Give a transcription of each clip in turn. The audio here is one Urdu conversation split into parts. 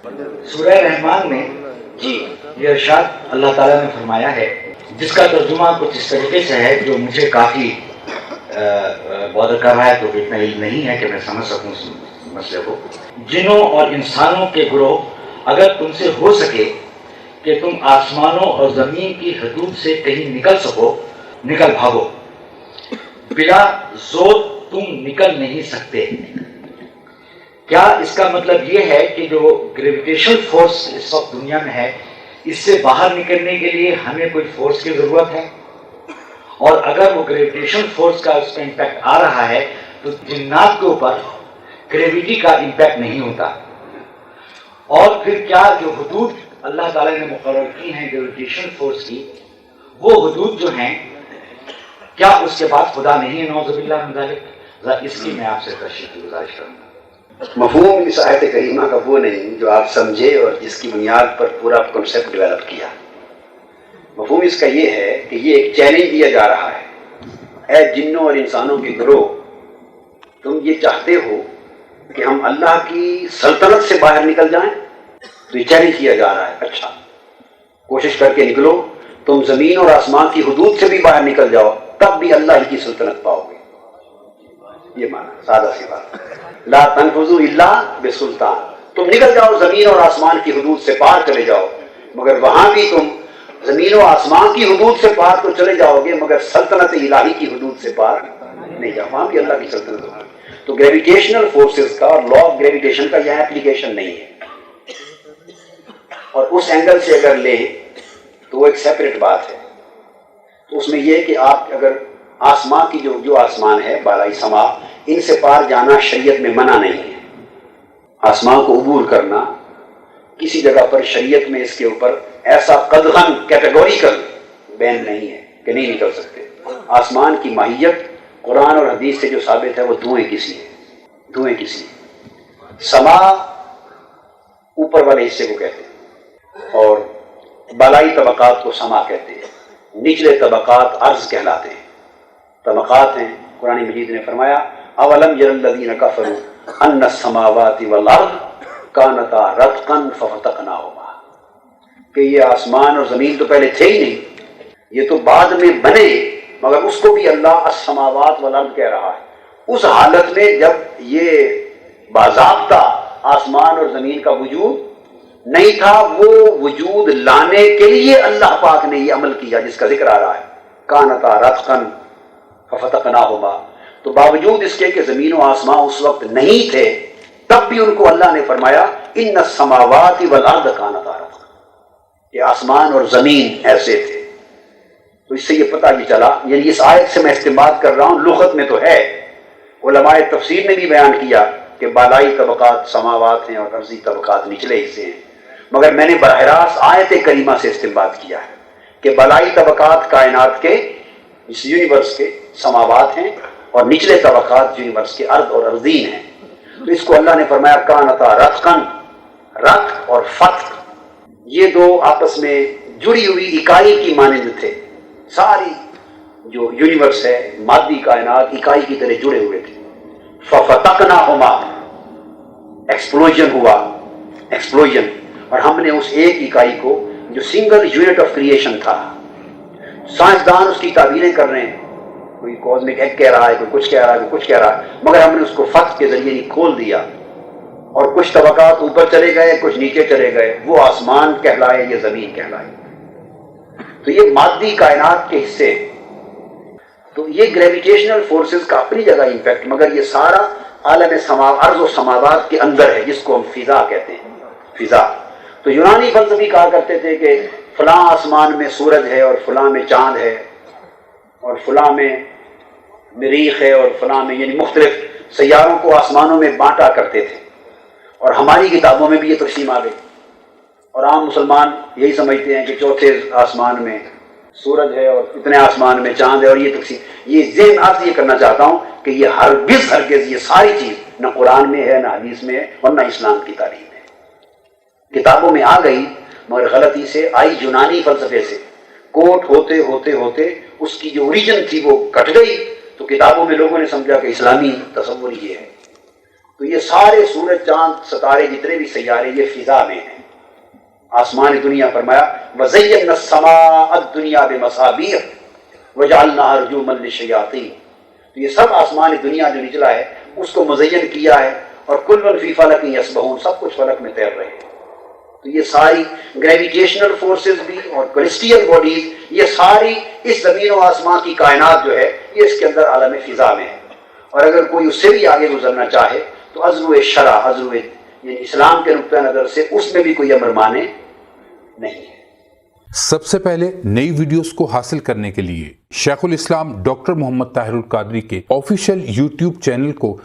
سورہ رحمان میں یہ ارشاد اللہ تعالیٰ نے فرمایا ہے، جس کا ترجمہ کچھ اس طریقے سے ہے جو مجھے کافی بادر کر رہا ہے، تو اتنا علم نہیں ہے کہ میں سمجھ سکوں اس مسئلے کو۔ جنوں اور انسانوں کے گروہ، اگر تم سے ہو سکے کہ تم آسمانوں اور زمین کی حدود سے کہیں نکل سکو، نکل بھاگو، بلا زور تم نکل نہیں سکتے۔ کیا اس کا مطلب یہ ہے کہ جو گریویٹیشنل فورس اس وقت دنیا میں ہے، اس سے باہر نکلنے کے لیے ہمیں کوئی فورس کی ضرورت ہے؟ اور اگر وہ گریویٹیشنل فورس کا اس کا امپیکٹ آ رہا ہے تو جنات کے اوپر گریویٹی کا امپیکٹ نہیں ہوتا؟ اور پھر کیا جو حدود اللہ تعالیٰ نے مقرر کی ہیں گریویٹیشنل فورس کی، وہ حدود جو ہیں، کیا اس کے بعد خدا نہیں ہے؟ نعوذ باللہ من ذالک۔ اس کی میں آپ سے تشریح کی گزارش کروں گا۔ مفہوم اس آیت کریمہ کا وہ نہیں جو آپ سمجھے اور جس کی بنیاد پر پورا کنسیپٹ ڈیولپ کیا۔ مفہوم اس کا یہ ہے کہ یہ ایک چیلنج دیا جا رہا ہے، اے جنوں اور انسانوں کے گروہ، تم یہ چاہتے ہو کہ ہم اللہ کی سلطنت سے باہر نکل جائیں؟ تو یہ چیلنج کیا جا رہا ہے، اچھا کوشش کر کے نکلو، تم زمین اور آسمان کی حدود سے بھی باہر نکل جاؤ، تب بھی اللہ ہی کی سلطنت پاؤ گے۔ یہ معنی سادہ سی بات، لا تنفذوا الا بسلطان، تم نکل جاؤ زمین اور آسمان کی حدود سے پار چلے جاؤ، مگر وہاں بھی تم زمین و آسمان کی حدود سے پار تو چلے جاؤ گے، مگر سلطنت الہی کی حدود سے پار نہیں جاؤ، وہاں بھی اللہ کی سلطنت ہوگی۔ تو گریویٹیشنل فورسز کا اور لا آف گریویٹیشن کا یہاں اپلیکیشن نہیں ہے، اور اس اینگل سے اگر لیں تو وہ ایک سیپریٹ بات ہے۔ تو اس میں یہ کہ آپ اگر آسمان کی جو آسمان ہے، بالائی سما، ان سے پار جانا شریعت میں منع نہیں ہے۔ آسمان کو عبور کرنا کسی جگہ پر شریعت میں اس کے اوپر ایسا قدغن کیٹیگوریکل بین نہیں ہے کہ نہیں نکل سکتے۔ آسمان کی ماہیت قرآن اور حدیث سے جو ثابت ہے وہ دھوئیں کسی ہے، دھوئیں کسی ہے۔ سما اوپر والے حصے کو کہتے ہیں، اور بالائی طبقات کو سما کہتے ہیں، نچلے طبقات عرض کہلاتے ہیں۔ طبقات ہیں، قرآن مجید نے فرمایا اولم یر الذین کفروا ان السماوات والارض کانتا رتقا ففتقناہما، کہ یہ آسمان اور زمین تو پہلے تھے ہی نہیں، یہ تو بعد میں بنے، مگر اس کو بھی اللہ السماوات والارض کہہ رہا ہے۔ اس حالت میں جب یہ باضابطہ آسمان اور زمین کا وجود نہیں تھا، وہ وجود لانے کے لیے اللہ پاک نے یہ عمل کیا جس کا ذکر آ رہا ہے، کانتا رتقا ففتقناہما۔ تو باوجود اس کے کہ زمین و آسمان اس وقت نہیں تھے، تب بھی ان کو اللہ نے فرمایا ان السماوات والارض کانتا رتقا، یہ آسمان اور زمین ایسے تھے۔ تو اس سے یہ پتہ بھی چلا، یعنی اس آیت سے میں استنباط کر رہا ہوں، لغت میں تو ہے، علماء تفسیر نے بھی بیان کیا کہ بالائی طبقات سماوات ہیں اور ارضی طبقات نچلے حصے ہیں، مگر میں نے براہ راست آیت کریمہ سے استنباط کیا ہے کہ بالائی طبقات کائنات کے، اس یونیورس کے سماوات ہیں، اور نچلے طبقات یونیورس کے ارض اور ارضین ہیں۔ تو اس کو اللہ نے فرمایا کانتا رتقا، رتق اور فتق یہ دو آپس میں جڑی ہوئی اکائی کی مانند تھے، ساری جو یونیورس ہے، مادی کائنات اکائی کی طرح جڑے ہوئے تھے۔ ففتقناہما، ایکسپلوژن ہوا، ایکسپلوژن، اور ہم نے اس ایک اکائی کو جو سنگل یونٹ آف کریشن تھا، سائنسدان اس کی تعبیریں کر رہے ہیں، کوئی کازمک ایگ کہہ رہا ہے، کوئی کچھ کہہ رہا ہے، کوئی کچھ کہہ رہا ہے، مگر ہم نے اس کو فتح کے ذریعے ہی کھول دیا، اور کچھ طبقات اوپر چلے گئے، کچھ نیچے چلے گئے، وہ آسمان کہلائے، یہ زمین کہلائے۔ تو یہ مادی کائنات کے حصے، تو یہ گریویٹیشنل فورسز کا اپنی جگہ امپیکٹ، مگر یہ سارا عالم ارض و سماوات کے اندر ہے، جس کو ہم فضا کہتے ہیں، فضا۔ تو یونانی فلسفی کہا کرتے تھے کہ فلاں آسمان میں سورج ہے اور فلاں میں چاند ہے اور فلاں میں مریخ ہے اور فلاں میں، یعنی مختلف سیاروں کو آسمانوں میں بانٹا کرتے تھے، اور ہماری کتابوں میں بھی یہ تقسیم آ گئی، اور عام مسلمان یہی سمجھتے ہیں کہ چوتھے آسمان میں سورج ہے اور اتنے آسمان میں چاند ہے، اور یہ تقسیم، یہ ذہن آپ یہ کرنا چاہتا ہوں کہ یہ ہرگز یہ ساری چیز نہ قرآن میں ہے، نہ حدیث میں ہے، اور نہ اسلام کی تعلیم ہے۔ کتابوں میں آ گئی، مگر غلطی سے آئی یونانی فلسفے سے، کوٹ ہوتے ہوتے ہوتے اس کی جو اوریجن تھی وہ کٹ گئی، تو کتابوں میں لوگوں نے سمجھا کہ اسلامی تصور یہ ہے، تو یہ سارے سورج چاند ستارے جتنے بھی سیارے یہ فضا میں ہیں. آسمان دنیا فرمایا وَزَيَّنَّا السَّمَاءَ الدُّنْيَا بِمَصَابِيحَ وَجَعَلْنَاهَا رُجُومًا لِلشَّيَاطِينِ. تو یہ سب آسمان دنیا جو نچلا ہے اس کو مزین کیا ہے، اور کل فی فلک یسبحون، سب کچھ فلک میں تیر رہے ہیں. تو یہ ساری گریویٹیشنل فورسز بھی اور کیلسٹیل باڈیز، یہ ساری اس زمین و آسمان کی کائنات جو ہے یہ اس کے اندر عالم فضا میں ہے. اور اگر کوئی اس سے بھی آگے گزرنا چاہے تو عزو شرع، عزو یعنی اسلام کے نقطہ نظر سے اس میں بھی کوئی امر مانے نہیں ہے. سب سے پہلے نئی ویڈیوز کو حاصل کرنے کے لیے شیخ الاسلام ڈاکٹر محمد طاہر القادری کے آفیشیل یوٹیوب چینل کو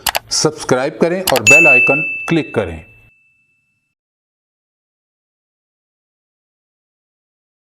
سبسکرائب کریں اور بیل آئیکن کلک کریں.